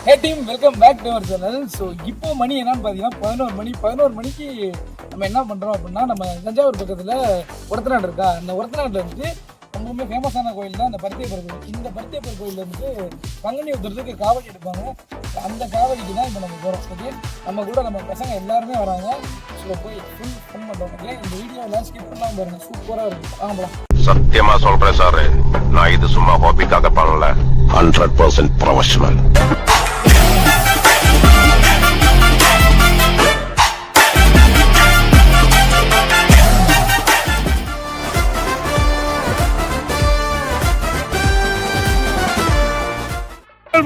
Hey team, welcome back to our channel. So இப்போ மணி என்னன்னு பார்த்தீங்கன்னா 11 மணிக்கு நம்ம என்ன பண்ணுறோம் அப்படின்னா, நம்ம தஞ்சாவூர் பக்கத்தில் ஒரத்தநாடு இருக்கா, அந்த ஒரத்தநாட்டில் வந்துட்டு ரொம்பவுமே ஃபேமஸான கோயில் தான் அந்த பருத்தியப்பர் கோயில். இந்த பருத்தியப்பர் கோயிலில் வந்துட்டு பங்குனி உத்திரத்துக்கு காவடி எடுப்பாங்க. அந்த காவடிக்கு தான் இப்போ நம்ம போகிறோம். ஓகே, நம்ம கூட நம்ம பசங்க எல்லாருமே வராங்க. ஸோ போய் ஃபுல் ஃபன் பண்ணுறோம். ஓகே, இந்த வீடியோ எல்லாம் ஸ்கிப் பண்ணலாம் பாருங்க, சூப்பராக இருக்கும். வாங்கலாம். சத்தியமா சொல்றேன் சார், நான் இது சும்மா ஹாபிக்காக பண்ணல, 100% ப்ரொஃபஷனல்.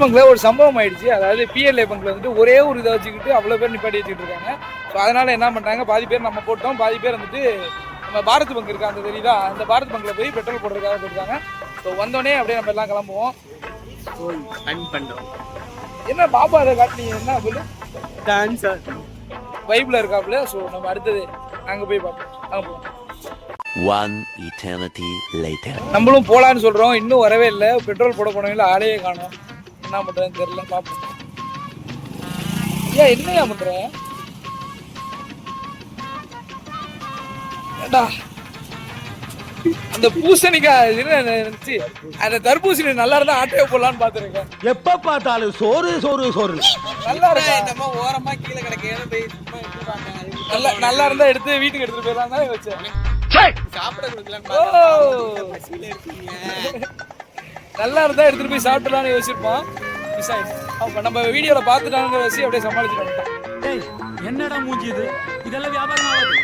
பங்கில் ஒரு சம்பவம் ஆயிடுச்சு. அதாவது பிஎல்ஏ பங்கில் வந்துட்டு ஒரே ஒரு இதை வச்சுக்கிட்டு அவ்வளோ பேர் நிப்பாட்டி வச்சுக்கிட்டு இருக்காங்க. ஸோ அதனால என்ன பண்ணுறாங்க, பாதி பேர் நம்ம போட்டோம், பாதி பேர் வந்துட்டு நம்ம பாரத் பங்க் இருக்கா அந்த தெரியுதா, அந்த பாரத் பங்கில் போய் பெட்ரோல் போடுறதுக்காக போயிருக்காங்க. ஸோ வந்தோடனே அப்படியே நம்ம எல்லாம் கிளம்புவோம். பண்ணுறோம். என்ன பாபா அதை காட்டினீங்க, என்ன சொல்லு டான்ஸர் வைப்ல இருக்காப்புல. ஸோ நம்ம அடுத்தது அங்கே போய் பார்ப்போம். அங்கே போவோம். One eternity later. நம்மளும் போலான்னு சொல்றோம், இன்னும் வரவே இல்லை. பெட்ரோல் போட போனவங்கள ஆளையே காணோம். என்ன பண்றதுன்னு தெரியல, பாப்போம். ஏன் என்னையா பண்ற? அந்த பூசணிக்காய் இருந்துச்சு, அந்த தர்பூசணி நல்லா இருந்தா ஆட்டையை போடலான்னு பாத்துருக்கேன். எப்ப பார்த்தாலும் சோறு சோறு சோறு. நல்லா இருக்கா? நம்ம ஓரமா கீழே கிடக்க போய் நல்லா இருந்தா எடுத்து வீட்டுக்கு எடுத்துட்டு போயிடலாம் தான் வச்சேன். சாப்பிட கொடுக்கலாம். நல்லா இருந்தா எடுத்துட்டு போய் சாப்பிடலாம்னு யோசிச்சிருப்பான். மிஸ் ஆயிடுச்சு. அப்ப நம்ம வீடியோல பாத்துட்டாங்க வச்சு அப்படியே சமாளிச்சுட்டு. என்னடா மூஞ்சி இது, இதெல்லாம் வியாபாரம் ஆகாது.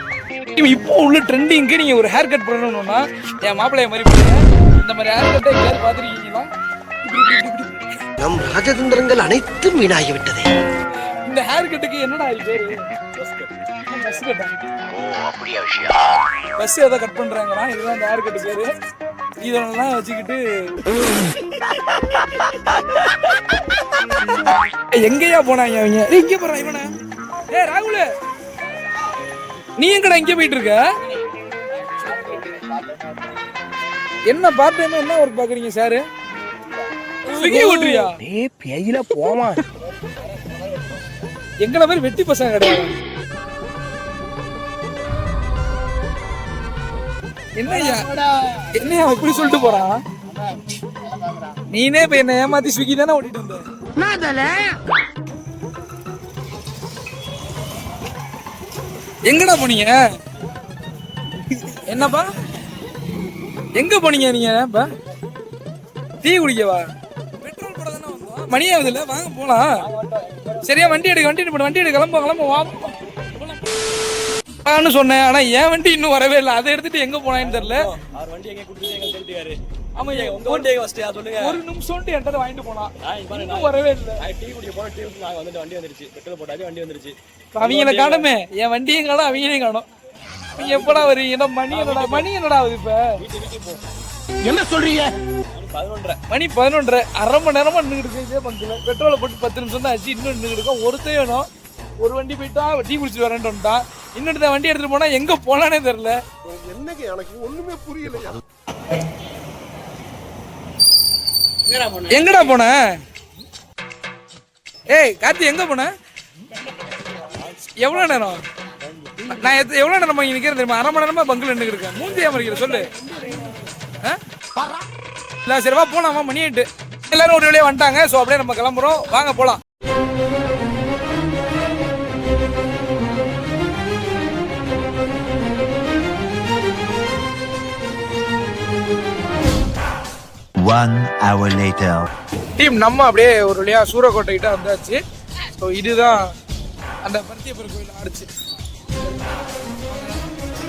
இப்போ உள்ள ட்ரெண்டிங்க்கு நீங்க ஒரு ஹேர் கட் பண்ணணும்னா என் மாப்பிள்ளைய மாதிரி பண்ணுங்க. இந்த மாதிரி ஹேர் கட்டை எங்கேயாவது பாத்துருக்கீங்களா? நம் ராஜதந்திரங்கள் அனைத்தும் வீணாகிவிட்டது. இந்த ஹேர் கட்டுக்கு என்னடா பேரு? பஸ் கட்டா? அப்படியா விஷயம்? பஸ் ஏதோ கட் பண்றாங்களா, இதுதான் இந்த ஹேர் கட்டு பேரு. இதெல்லாம் வச்சுக்கிட்டு எங்கேயா போனாங்க அவங்க? இங்க போறான் இவன. ராகுல், நீ எங்கடா இங்க போயிட்டு இருக்க? என்ன பார்ட் டைமா என்ன ஒர்க் பாக்குறீங்க சார்? ஸ்விக்கி ஓட்டுறியா? ஏய் பேயில போமா. எங்கள மாதிரி வெட்டி பசங்க கிடையாது. என்னையா இப்படி சொல்லிட்டு போறான்? நீனே இப்ப என்ன ஏமாத்தி ஸ்விக்கி தானே ஓட்டிட்டு வந்த. எங்கடா போனீங்க? என்னப்பா எங்க போனீங்க நீங்க? டீ குடிக்கவா? பெட்ரோல் போட தானே வந்தோம். மணி ஆகுதுல்ல, வாங்க போலாம். சரியா, வண்டி எடு கிளம்பு வா சொன்னேன். ஆனா என் வண்டி இன்னும் வரவே இல்லை. அதை எடுத்துட்டு எங்க போனான்னு தெரியல. அவர் வண்டி எங்க கொடுத்து எங்க சொல்லிட்டாரு. ஆமா, உங்க வண்டி ஃபர்ஸ்ட் சொல்லுங்க. ஒரு நிமிஷம் என்கிட்ட வாங்கிட்டு போனா, இன்னும் வரவே இல்லை. டீ குடிக்க போன டீ நாங்க வந்துட்டு வண்டி வந்துருச்சு. பெட்ரோல் போட்டாச்சு, வண்டி வந்துருச்சு. அவங்கள காணுமே, என் வண்டியும் காணும், அவங்களையும் காணும். நீங்க எப்படா வருவீங்க? மணி என்னடா ஆகுது இப்ப? என்ன சொல்றீங்க? 11:30 மணி 11:30. அரை மணி நேரமா நின்றுட்டு இதே பங்கில. பெட்ரோலை போட்டு 10 நிமிஷம் தான் ஆச்சு. இன்னும் நின்றுட்டு இருக்கோம். ஒருத்தே வேணும். ஒரு வண்டி போயிட்டா டீ குடிச்சிட்டு வரேன்ட்டு வந்துட்டான். இன்னொரு வண்டி எடுத்துட்டு போனா எங்க போனானே தெரியல. என்னங்க எனக்கு ஒண்ணுமே புரியலையா? எங்கடா போன? ஏய் கார்த்தி, எங்க போன? எவ்வளவு நேரம்? நான் எவ்வளவு நேரமா இங்க நிக்கிறேன் தெரியுமா? அரை மணி நேரமா பங்குல நின்று இருக்கேன். மூஞ்சியா மறிக்கிற சொல்லு. இல்ல சரி வா போலாமா, மணி ஆயிட்டு. எல்லாரும் ஒரு வழியா வந்துட்டாங்க. சோ அப்படியே நம்ம கிளம்புறோம், வாங்க போலாம். One hour later. டீம், நம்ம அப்படியே ஒரு வழியா சூரக்கோட்டை கிட்ட வந்தாச்சு. ஸோ இதுதான் அந்த பருத்தியப்பர் கோயில் ஆடிச்சு.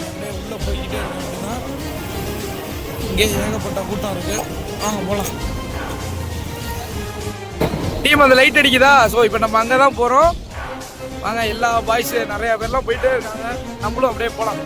அப்படியே உள்ள போய்கிட்டே இருக்கோம்னா இங்கே ஏகப்பட்ட கூட்டம் இருக்கு. வாங்க போலாம். டீம், அந்த லைட் அடிக்குதா? ஸோ இப்போ நம்ம அங்கே தான் போகிறோம். வாங்க, எல்லா பாய்ஸ் நிறைய பேர்லாம் போயிட்டே இருக்காங்க. நம்மளும் அப்படியே போகலாம்.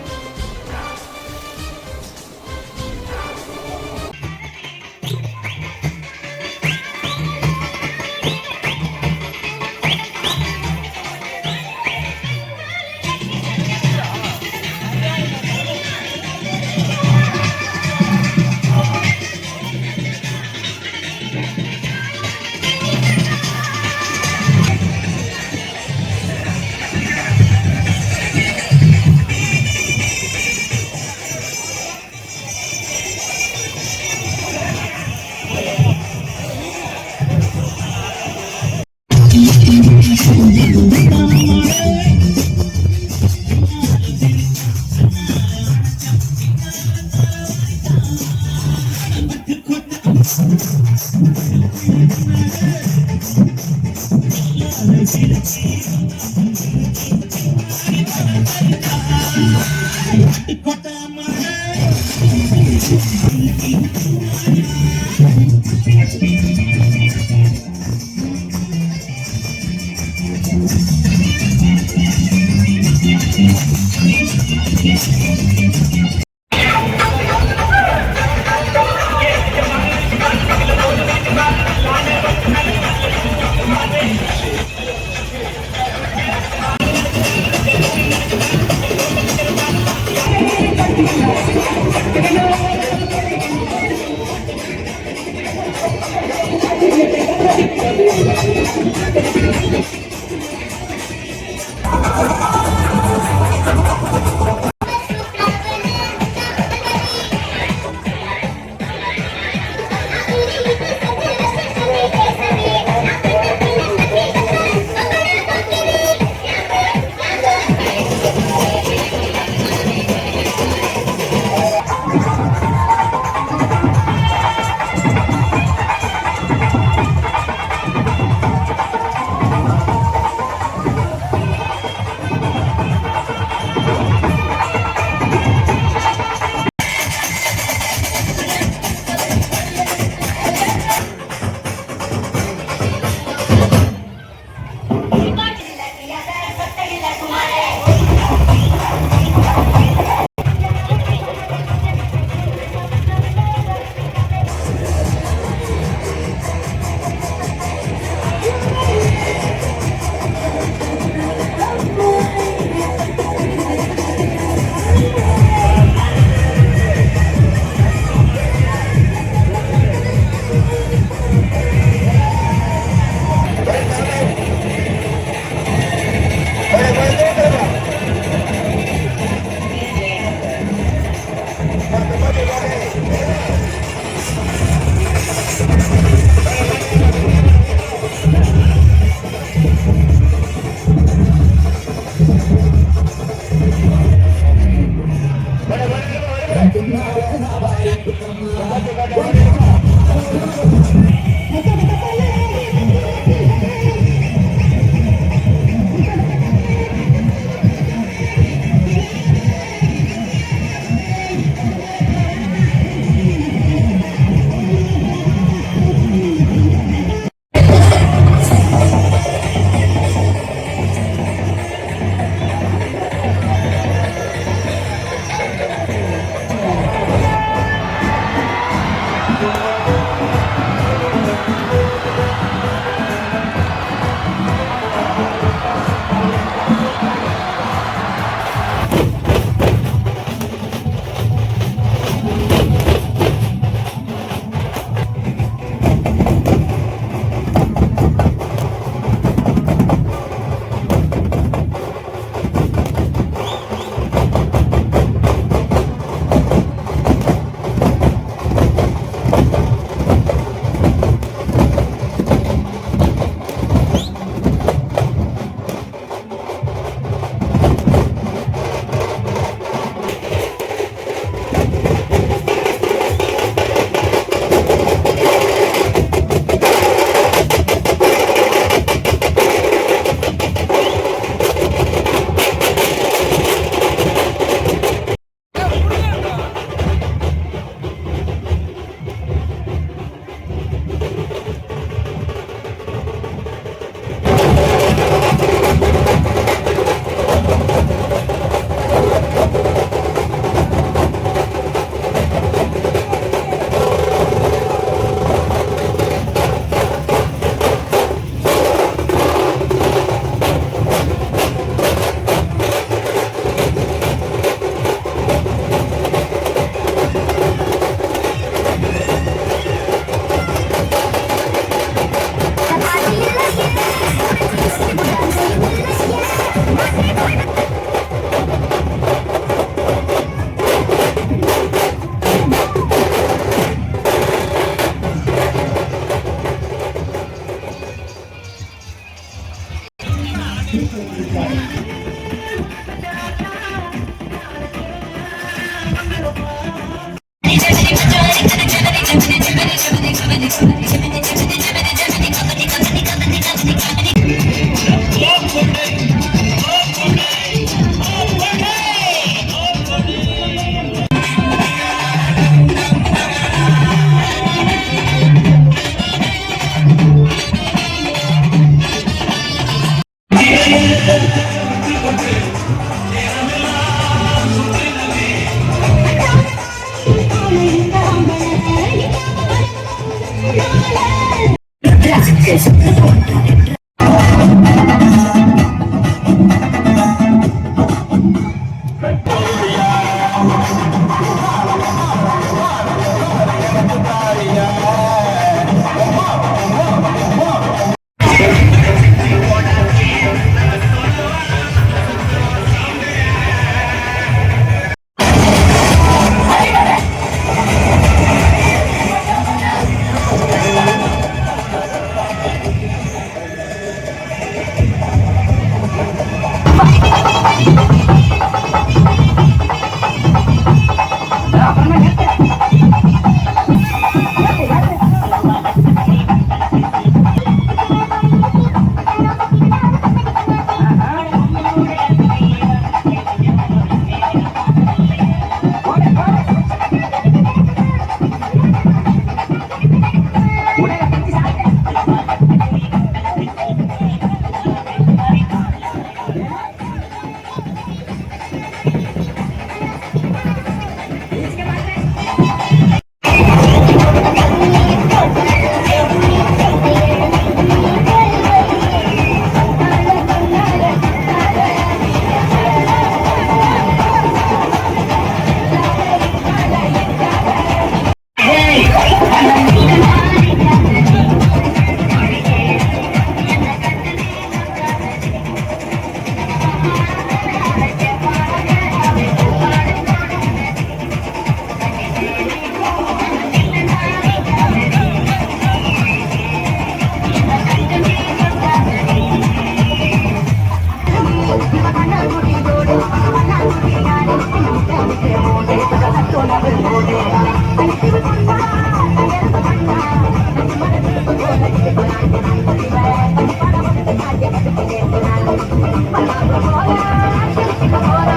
Hola,